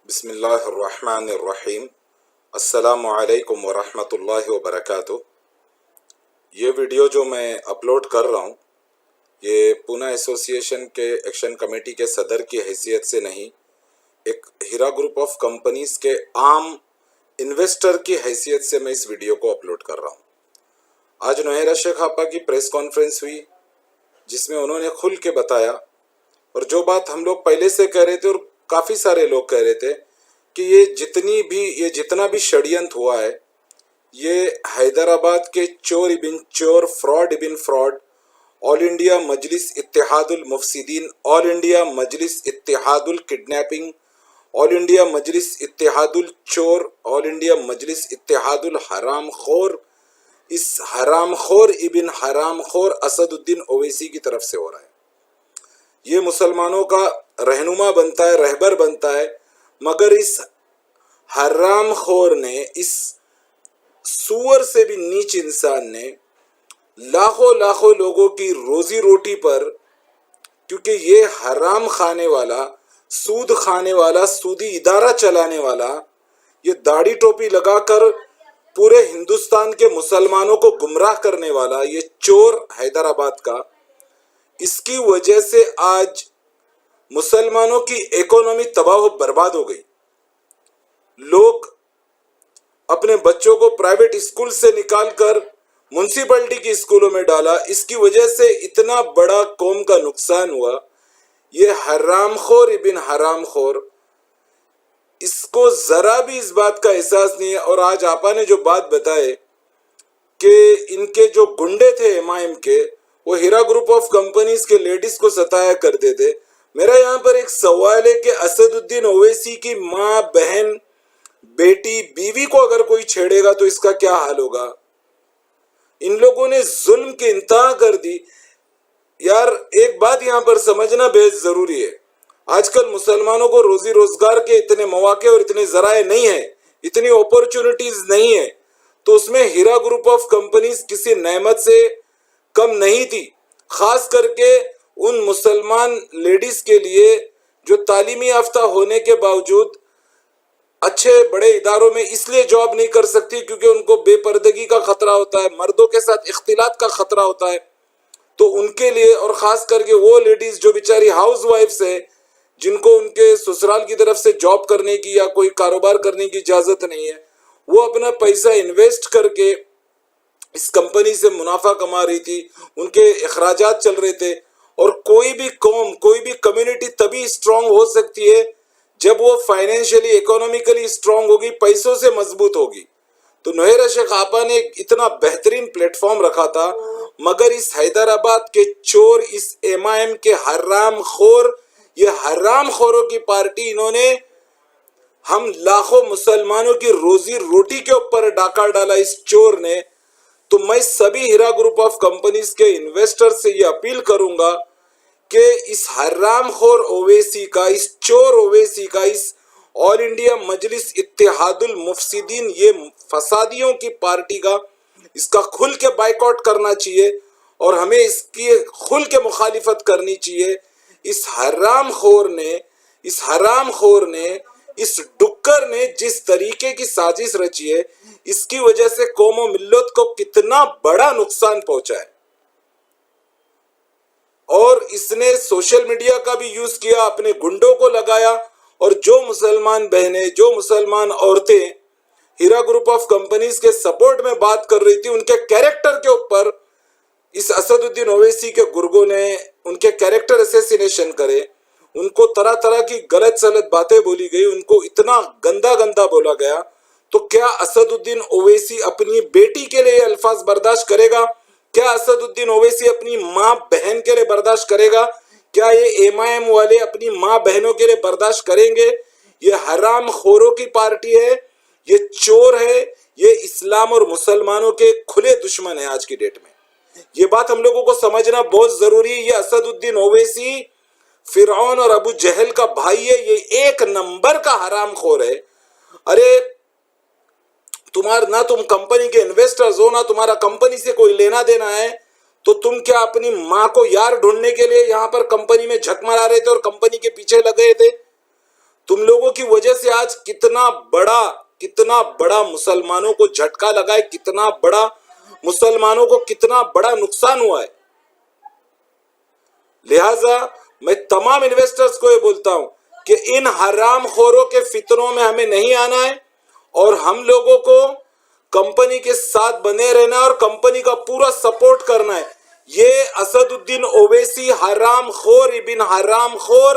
بسم اللہ الرحمن الرحیم۔ السلام علیکم ورحمۃ اللہ وبرکاتہ۔ یہ ویڈیو جو میں اپلوڈ کر رہا ہوں یہ پونا ایسوسی ایشن کے ایکشن کمیٹی کے صدر کی حیثیت سے نہیں، ایک ہیرا گروپ آف کمپنیز کے عام انویسٹر کی حیثیت سے میں اس ویڈیو کو اپلوڈ کر رہا ہوں۔ آج نویر اشرف آپا کی پریس کانفرنس ہوئی جس میں انہوں نے کھل کے بتایا، اور جو بات ہم لوگ پہلے سے کہہ رہے تھے اور کافی سارے لوگ کہہ رہے تھے کہ یہ جتنا بھی شڑینت ہوا ہے یہ حیدرآباد کے چور ابن چور، فراڈ ابن فراڈ، آل انڈیا مجلس اتحاد المفسدین، آل انڈیا مجلس اتحاد الکڈنیپنگ، آل انڈیا مجلس اتحاد الچور، آل انڈیا مجلس اتحاد الحرام خور، اس حرام خور ابن حرام خور اسد الدین اویسی کی طرف سے ہو رہا ہے۔ یہ مسلمانوں کا رہنما بنتا ہے، رہبر بنتا ہے، مگر اس حرام خور نے، اس سور سے بھی نیچ انسان نے لاکھوں لوگوں کی روزی روٹی پر، کیونکہ یہ حرام کھانے والا، سود کھانے والا، سودی ادارہ چلانے والا، یہ داڑھی ٹوپی لگا کر پورے ہندوستان کے مسلمانوں کو گمراہ کرنے والا یہ چور حیدرآباد کا، اس کی وجہ سے آج مسلمانوں کی اکانومی تباہ و برباد ہو گئی۔ لوگ اپنے بچوں کو پرائیویٹ اسکول سے نکال کر میونسپلٹی کی اسکولوں میں ڈالا، اس کی وجہ سے اتنا بڑا قوم کا نقصان ہوا۔ یہ حرام خور ابن حرام خور، اس کو ذرا بھی اس بات کا احساس نہیں ہے۔ اور آج آپا نے جو بات بتائے کہ ان کے جو گنڈے تھے ایم کے، وہ ہیرا گروپ آف کمپنیز کے لیڈیز کو ستایا کرتے تھے۔ میرا یہاں پر ایک سوال ہے کہ اسد الدین اویسی کی ماں، بہن، بیٹی، بیوی کو اگر کوئی چھیڑے گا تو اس کا کیا حال ہوگا؟ ان لوگوں نے ظلم کی انتہا کر دی۔ یار ایک بات یہاں پر سمجھنا بہت ضروری ہے، آج کل مسلمانوں کو روزی روزگار کے اتنے مواقع اور اتنے ذرائع نہیں ہیں، اتنی اپورچونٹیز نہیں ہیں، تو اس میں ہیرا گروپ آف کمپنیز کسی نعمت سے کم نہیں تھی، خاص کر کے ان مسلمان لیڈیز کے لیے جو تعلیمی یافتہ ہونے کے باوجود اچھے بڑے اداروں میں اس لیے جاب نہیں کر سکتی کیونکہ ان کو بے پردگی کا خطرہ ہوتا ہے، مردوں کے ساتھ اختلاط کا خطرہ ہوتا ہے۔ تو ان کے لیے، اور خاص کر کے وہ لیڈیز جو بیچاری ہاؤس وائفز ہیں، جن کو ان کے سسرال کی طرف سے جاب کرنے کی یا کوئی کاروبار کرنے کی اجازت نہیں ہے، وہ اپنا پیسہ انویسٹ کر کے اس کمپنی سے منافع کما رہی تھی، ان کے اخراجات چل رہے تھے۔ اور کوئی بھی قوم، کوئی بھی کمیونٹی تبھی اسٹرانگ ہو سکتی ہے جب وہ فائنینشلی، اکانومیکلی اسٹرانگ ہوگی، پیسوں سے مضبوط ہوگی۔ تو نویر اشرف آپا نے اتنا بہترین پلیٹ فارم رکھا تھا، مگر اس حیدرآباد کے چور، اس ایم کے حرام خور، یہ حرام خوروں کی پارٹی، انہوں نے ہم لاکھوں مسلمانوں کی روزی روٹی کے اوپر ڈاکہ ڈالا اس چور نے۔ تو میں سبھی ہیرا گروپ آف کمپنیز کے انویسٹر سے یہ اپیل کروں گا کہ اس حرام خور اویسی کا، اس چور اویسی کا، اس آل انڈیا مجلس اتحاد المفسدین، یہ فسادیوں کی پارٹی کا، اس کا کھل کے بائیکاٹ کرنا چاہیے اور ہمیں اس کی کھل کے مخالفت کرنی چاہیے۔ اس حرام خور نے، اس ڈکر نے جس طریقے کی سازش رچی ہے، اس کی وجہ سے قوم و ملت کو کتنا بڑا نقصان پہنچا ہے۔ اور اس نے سوشل میڈیا کا بھی یوز کیا، اپنے گنڈوں کو لگایا، اور جو مسلمان بہنیں، جو مسلمان عورتیں ہیرا گروپ آف کمپنیز کے سپورٹ میں بات کر رہی تھی، ان کے کیریکٹر کے اوپر اس اسد الدین اویسی کے گرگوں نے ان کے کیریکٹر اسیسینیشن کرے، ان کو طرح طرح کی غلط سلط باتیں بولی گئی، ان کو اتنا گندا بولا گیا۔ تو کیا اسد الدین اویسی اپنی بیٹی کے لیے الفاظ برداشت کرے گا؟ کیا اسد الدین اویسی اپنی ماں بہن کے لیے برداشت کرے گا؟ کیا یہ ایم والے اپنی ماں بہنوں کے لیے برداشت کریں گے؟ یہ حرام خوروں کی پارٹی ہے، یہ چور ہے، یہ اسلام اور مسلمانوں کے کھلے دشمن ہے آج کی ڈیٹ میں۔ یہ بات ہم لوگوں کو سمجھنا بہت ضروری ہے۔ یہ اسد الدین اویسی فرعون اور ابو جہل کا بھائی ہے، یہ ایک نمبر کا حرام خور ہے۔ ارے نہ تم کمپنی کے انویسٹرز ہو، نہ تمہارا کمپنی سے کوئی لینا دینا ہے، تو تم کیا اپنی ماں کو یار ڈھونڈنے کے لیے یہاں پر کمپنی میں جھک مرا رہے تھے اور کمپنی کے پیچھے لگے تھے؟ تم لوگوں کی وجہ سے آج کتنا بڑا مسلمانوں کو جھٹکا لگا ہے، کتنا بڑا مسلمانوں کو کتنا بڑا نقصان ہوا ہے. لہٰذا میں تمام انویسٹرز کو یہ بولتا ہوں کہ ان حرام خوروں کے فتنوں میں ہمیں نہیں آنا ہے، اور ہم لوگوں کو کمپنی کے ساتھ بنے رہنا ہے اور کمپنی کا پورا سپورٹ کرنا ہے. یہ اسد الدین اویسی حرام خور ابن حرام خور،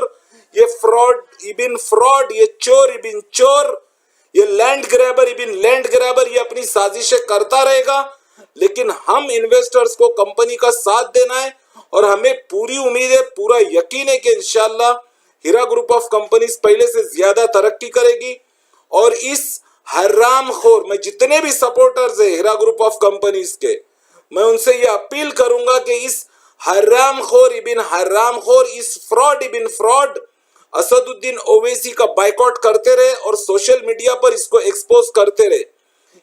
یہ فراڈ ابن فراڈ، یہ چور ابن چور، یہ لینڈ گریبر ابن لینڈ گریبر، یہ اپنی سازشیں کرتا رہے گا. لیکن ہم انویسٹرز کو کمپنی کا ساتھ دینا ہے، اور ہمیں پوری امید ہے، پورا یقین ہے کہ انشاءاللہ ہیرا گروپ آف کمپنیز پہلے سے زیادہ ترقی کرے گی. اور اس حرام خور، میں جتنے بھی سپورٹرز ہیں ہیرا گروپ آف کمپنیز کے، میں ان سے یہ اپیل کروں گا کہ اس حرام خور ابن حرام خور، اس فراڈ ابن فراڈ اسد الدین اویسی کا بائیکاٹ کرتے رہے اور سوشل میڈیا پر اس کو ایکسپوز کرتے رہے.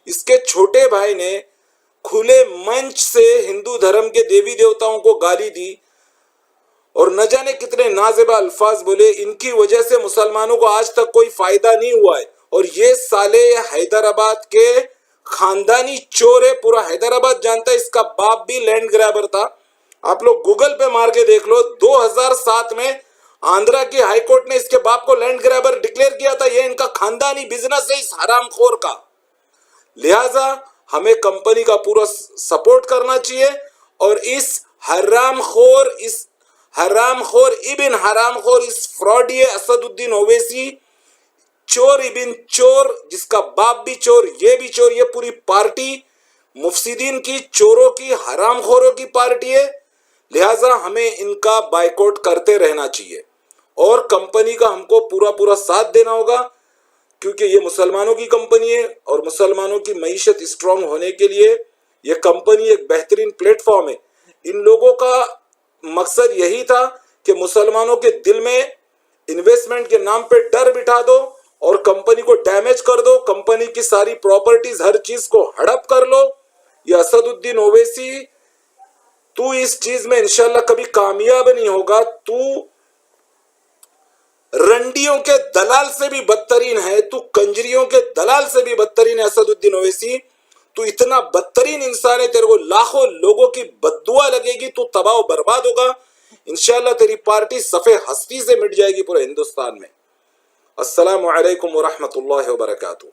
اس کے چھوٹے بھائی نے کھلے منچ سے ہندو دھرم کے دیوی دیوتاؤں کو گالی دی اور نہ جانے کتنے نازیبا الفاظ بولے. ان کی وجہ سے مسلمانوں کو آج تک کوئی فائدہ نہیں ہوا ہے. اور یہ سالے حیدرآباد کے خاندانی چور ہے، پورا حیدرآباد جانتا ہے. اس کا باپ بھی لینڈ گریبر تھا. آپ لوگ گوگل پہ مار کے دیکھ لو، 2007 میں آندھرا کی ہائی کورٹ نے اس کے باپ کو لینڈ گریبر ڈکلیئر کیا تھا. یہ ان کا خاندانی بزنس ہے اس حرام خور کا. لہٰذا ہمیں کمپنی کا پورا سپورٹ کرنا چاہیے، اور اس حرام خور ابن حرام خور، اس فراڈی اسد الدین اویسی، چور ابن چور، جس کا باپ بھی چور، یہ بھی چور، یہ پوری پارٹی مفسدین کی، چوروں کی، حرام خوروں کی پارٹی ہے. لہٰذا ہمیں ان کا بائیکاٹ کرتے رہنا چاہیے، اور کمپنی کا ہم کو پورا ساتھ دینا ہوگا، کیونکہ یہ مسلمانوں کی کمپنی ہے، اور مسلمانوں کی معیشت اسٹرانگ ہونے کے لیے یہ کمپنی ایک بہترین پلیٹ فارم ہے. ان لوگوں کا مقصد یہی تھا کہ مسلمانوں کے دل میں انویسٹمنٹ کے نام پہ ڈر بٹھا دو اور کمپنی کو ڈیمیج کر دو، کمپنی کی ساری پراپرٹیز، ہر چیز کو ہڑپ کر لو. یہ اسد الدین اویسی، تو اس چیز میں انشاءاللہ کبھی کامیاب نہیں ہوگا. تو رنڈیوں کے دلال سے بھی بدترین ہے، تو کنجریوں کے دلال سے بھی بدترین ہے اسد الدین اویسی. تو اتنا بدترین انسان ہے، تیرے کو لاکھوں لوگوں کی بد دعا لگے گی، تو تباہ و برباد ہوگا. انشاءاللہ تیری پارٹی صفحے ہستی سے مٹ جائے گی پورے ہندوستان میں. السلام علیکم ورحمۃ اللہ وبرکاتہ.